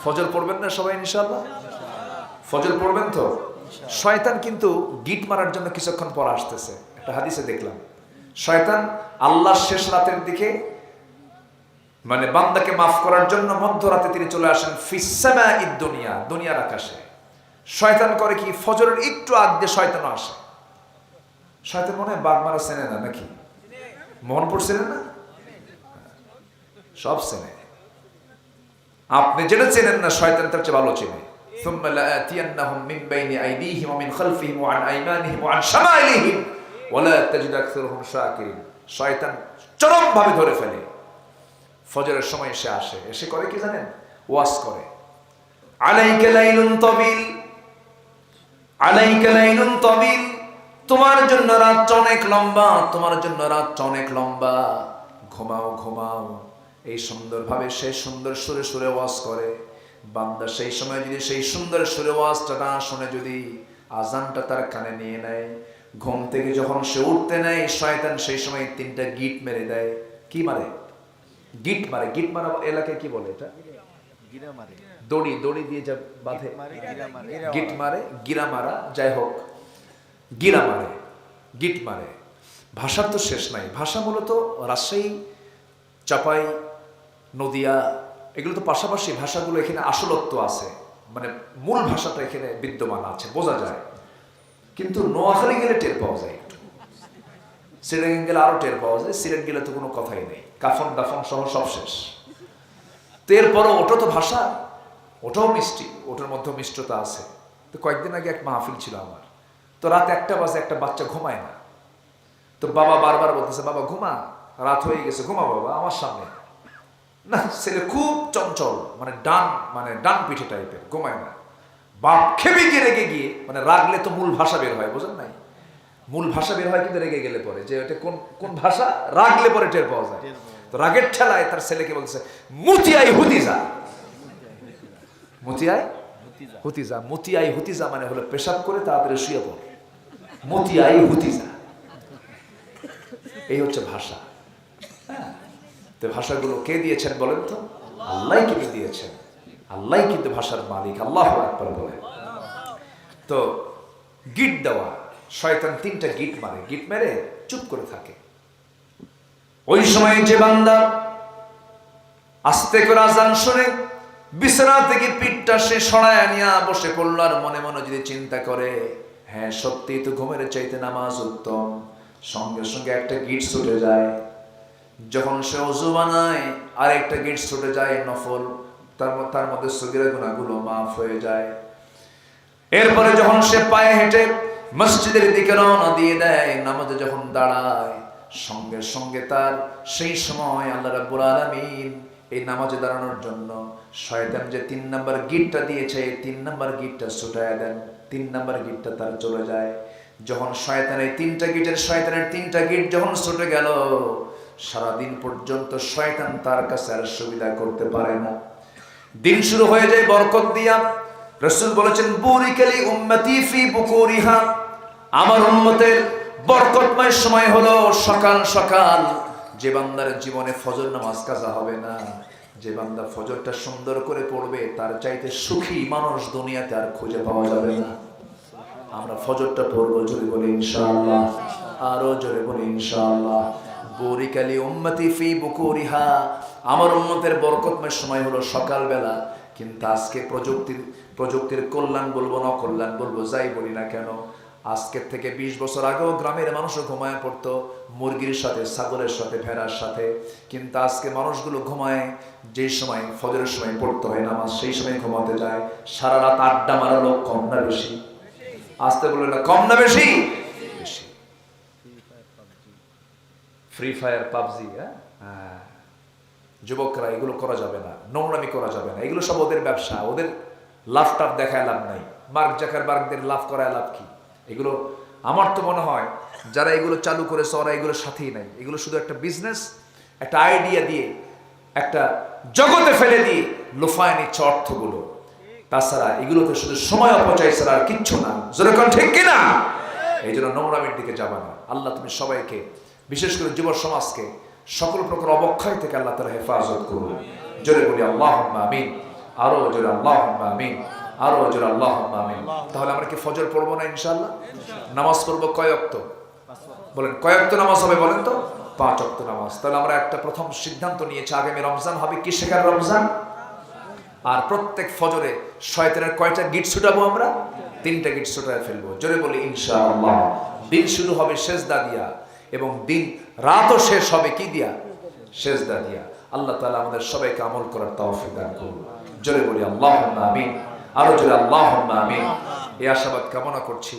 ফজর পড়বেন না সবাই ইনশাআল্লাহ? ফজর পড়বেন তো? শয়তান কিন্তু গিট মারার জন্য কিছুক্ষণ পর আসতেছে। একটা হাদিসে দেখলাম শয়তান আল্লাহর শেষ রাতের দিকে মানে বান্দাকে মাফ করার জন্য মধ্যরাতে তিনি চলে আসেন ফিস সামাঈদ দুনিয়া, দুনিয়ার আকাশে। শয়তান করে কি, ফজরের একটু আগ দিয়ে শয়তান আসে। শয়তান মনে হয় বাগমারা চেনে না নাকি? মোহনপুর চেনে না? সব চেনে। আপনি যেটা চেনেন না শয়তান তার চেয়ে ভালো চেনে। ثم لآتينهم من بين أيديهم ومن خلفهم وعن أيمانهم وعن شمائلهم ولا تجد أكثرهم شاكرين। শয়তান চরম ভাবে ধরে ফেলে। ফজরের সময় সে আসে, এসে করে কি জানেন? ওয়াজ করে, আলাইকা লাইলুন তাবিল, আলাইকা লাইলুন তাবিল, তোমার জন্য রাত অনেক লম্বা, তোমার জন্য রাত অনেক লম্বা, ঘুমাও ঘুমাও। এই সুন্দরভাবে সে সুন্দর সুরে সুরে ওয়াজ করে। বান্দা সেই সময় যদি সেই সুন্দর সুরে ওয়াজটা না শুনে, যদি আজানটা তার কানে নিয়ে নেয়, ঘুম থেকে যখন সে উঠতে নেয়, শয়তান সেই সময় 3টা গিট মেরে দেয়। কি মারে? গিট মারে। গিট মারা এলাকায় কি বলে এটা? দড়ি, দড়ি দিয়ে যা বাঁধে, গিট মারে, গিরা মারা, যাই হোক গিরা মারে, গিট মারে। ভাষার তো শেষ নাই। ভাষা মূলত রাজশাহী, চাপাই, নদিয়া এগুলো তো পাশাপাশি ভাষাগুলো, এখানে আসলত্ব আছে, মানে মূল ভাষাটা এখানে বিদ্যমান আছে, বোঝা যায়। কিন্তু নোয়াখালী গেলে টের পাওয়া যায় একটু, সিলেট গেলে আরো টের পাওয়া যায়। সিলেট গেলে তো কোনো কথাই নেই, কাফন দাফন সহ সব শেষ। তো এরপরও ওটা তো ভাষা, ওটাও মিষ্টি, ওটার মধ্যে মিষ্টতা আছে। তো কয়েকদিন আগে এক মাহফিল ছিল আমার, তো রাত 1টা বাজে, একটা বাচ্চা ঘুমায় না। তো বাবা বারবার বলতেছে, বাবা ঘুমা, রাত হয়ে গেছে, ঘুমা বাবা আমার সামনে। না, ছেলে খুব চঞ্চল, মানে ডান পিঠে টাইপের, ঘুমায় না। বাপ খেপে গিয়ে রেগে গিয়ে, মানে রাগলে তো মূল ভাষা বের হয়, বোঝেন নাই? মূল ভাষা বের হয় কিন্তু রেগে গেলে পরে, যে এটা কোন কোন ভাষা, রাগলে পরে টের পাওয়া যায়। তো রাগের ঠেলায় তার ছেলেকে বলছে, মুতিয়াই হুতিজা। মুতিয়াই হুতিজা, মুতিয়াই হুতিজা মানে হলো পেশাব করে তাড়াতাড়ি শুয়ে পড়, মুতিয়াই হুতিজা। এই হচ্ছে ভাষা। তো ভাষাগুলো কে দিয়েছেন বলেন তো? আল্লাহ কিন্তু দিয়েছেন। আল্লাহ কিন্তু ভাষার মালিক। আল্লাহু আকবার বলে। তো গিট দেওয়া, শয়তান 3টা গিট মারে, গিট মেরে চুপ করে থাকে। ওই সময় যে বান্দা আস্তে করে আজান শুনে বিছানা থেকে পিঠটা সে সরায় নিয়ে বসে পড়ল, আর মনে মনে যদি চিন্তা করে, হ্যাঁ সত্যি তো ঘুমের চাইতে নামাজ উত্তম, সঙ্গে সঙ্গে একটা গিট ছুটে যায়। যখন সে ওযু বানায় আর একটা গিট ছুটে যায় নফল, তার মধ্যে সগীরা গুনাহগুলো মাফ হয়ে যায়। এরপরে যখন সে পায়ে হেঁটে মসজিদের দিকে রওনা দিয়ে দেয়, নামাজে যখন দাঁড়ায়, সঙ্গে সঙ্গে তার সেই সময় আল্লাহ রাব্বুল আলামিন এই নামাজে দাঁড়ানোর জন্য শয়তান যে 3 নাম্বার গিটটা দিয়েছে, 3 নাম্বার গিটটা ছুটায় দেন, 3 নাম্বার গিটটা তার চলে যায়। যখন শয়তানের 3টা গিট যখন ছুটে গেল, সারাদিন পর্যন্ত শয়তান তার কাছে আর সুবিধা করতে পারে না। দিন শুরু হয়ে যায় বরকত দিয়া। রাসূল বলেছেন, বুরিকালি উম্মতি ফি বুকুরিহা, আমার উম্মতের বরকতময় সময় হলো সকাল সকাল। যে বান্দার জীবনে ফজর নামাজ কাজা হবে না, যে বান্দা ফজরটা সুন্দর করে পড়বে, তার চাইতে সুখী মানুষ দুনিয়াতে আর খুঁজে পাওয়া যাবে না। আমরা ফজরটা পড়বো, জোরে বলি ইনশাআল্লাহ, আরো জোরে বলি ইনশাআল্লাহ। বুরিকালি উম্মতি ফি বুকুরিহা, আমার উম্মতের বরকতময় সময় হলো সকালবেলা। কিন্তু আজকে প্রযুক্তির কল্যাণ বলবো না কল্যাণ বলবো, যাই বলি না কেন, আজকের থেকে 20 বছর আগেও গ্রামের মানুষও ঘুমায় পড়তো মুরগির সাথে, ছাগলের সাথে, ভেড়ার সাথে। কিন্তু আজকে মানুষগুলো ঘুমায় যে সময় ফজরের সময় পড়তে হয় নামাজ, সেই সময় ঘুমাতে যায়। সারা রাত আড্ডা মারা লোক কম না বেশি? আসতে বলে না, কম না বেশি? বেশি। ফ্রি ফায়ার, পাবজি, হ্যাঁ, যুবকরা এগুলো করা যাবে না, নোংরামি করা যাবে না, এগুলো সব ওদের ব্যবসা, ওদের লাভ টাভ দেখায় লাভ নাই। মার্ক জাকারবার্গদের লাভ করায় লাভ কি? এগুলো আমার তো মনে হয় যারা এগুলো চালু করেছে ওরা এগুলোর সাথেই নাই। এগুলো শুধু একটা বিজনেস, একটা আইডিয়া দিয়ে, একটা জগতে ফেলে দিয়ে লোফায় নিচ্ছে অর্থগুলো। তাছাড়া এগুলোতে শুধু সময় অপচয় ছাড়া আর কিচ্ছু না। জোরে কোন ঠিক কিনা? এই জন্য নোংরামির দিকে যাবা না। আল্লাহ তুমি সবাইকে, বিশেষ করে যুব সমাজকে সকল প্রকার অবক্ষয় থেকে আল্লাহ তাআলা হেফাজত করুন। জোরে বলি আল্লাহুম্মা আমিন। আরো জোরে আল্লাহুম্মা আমিন, আরো জোরে আল্লাহুম্মা আমিন। তাহলে আমরা কি ফজর পড়বো না ইনশাআল্লাহ? নামাজ পড়বো কয় ওয়াক্ত? বলেন কয় ওয়াক্ত নামাজ হবে বলেন তো? 5 ওয়াক্ত নামাজ। তাহলে আমরা একটা প্রথম সিদ্ধান্ত নিয়েছি, আগামী রমজান হবে কি শেখার রমজান। আর প্রত্যেক ফজরে শয়তানের কয়টা গিট ছুটাবো আমরা? 3টা গিট ছুটায় ফেলবো। জোরে বলি ইনশাআল্লাহ। দিন শুরু হবে সেজদা দিয়া, এবং দিন রাতও শেষ হবে কি দিয়া? সেজদা দিয়া। আল্লাহ তাআলা আমাদের সবাইকে আমল করার তৌফিক দান করুন। জোরে বলি আল্লাহুম্মা আমিন, আরো জোরে আল্লাহুম্মা আমিন। এই আশাবাদ কামনা করছি।